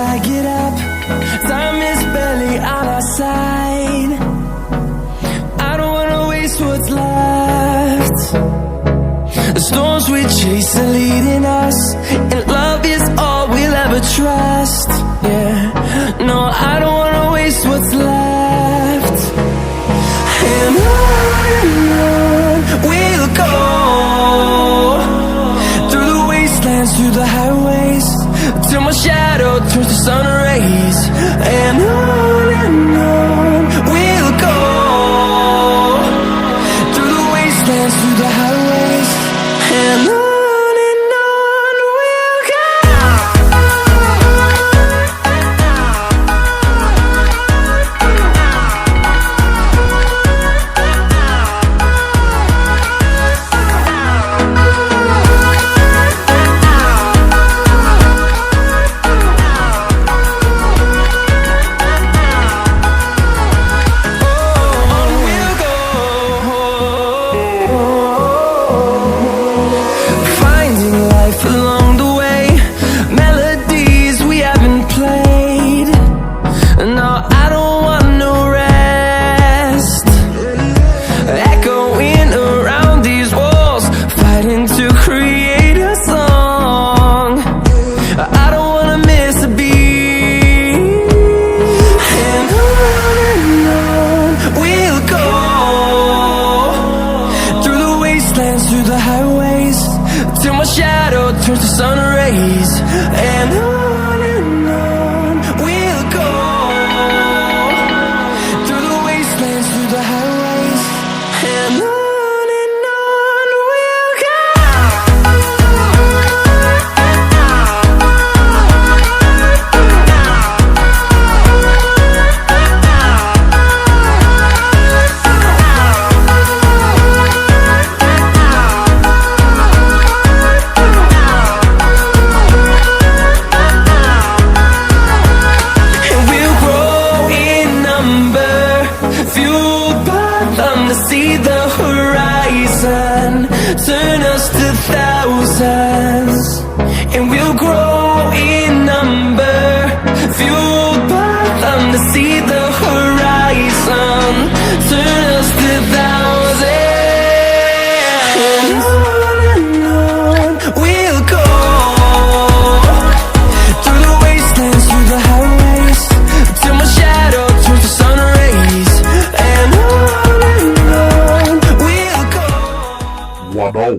I get up, time is barely on our side. I don't wanna waste what's left. The storms we chase are leading us, and love is all we'll ever trust. Yeah, no, I don't wanna waste what's left. And on we'll go, through the wastelands, through the highways, till my shadow turns to sun rays. And on we'll go, through the wastelands, through the highways, and on we'll go. Along the way, melodies we haven't played. No, I don't want no rest. Echoing around these walls, fighting to create a song. I don't wanna miss a beat. And on we'll go, through the wastelands, through the highways, till my shadow turns to sun rays. And on we'll go, through the wastelands, through the highways, and on we'll go. See the horizon, turn us to thousands, and we'll grow in number, fueled by them to see the horizon, turn us to thousands. And on we'll go, through the wastelands, through the highways, till my shadow turns to sun rays. And on we'll go. Wow.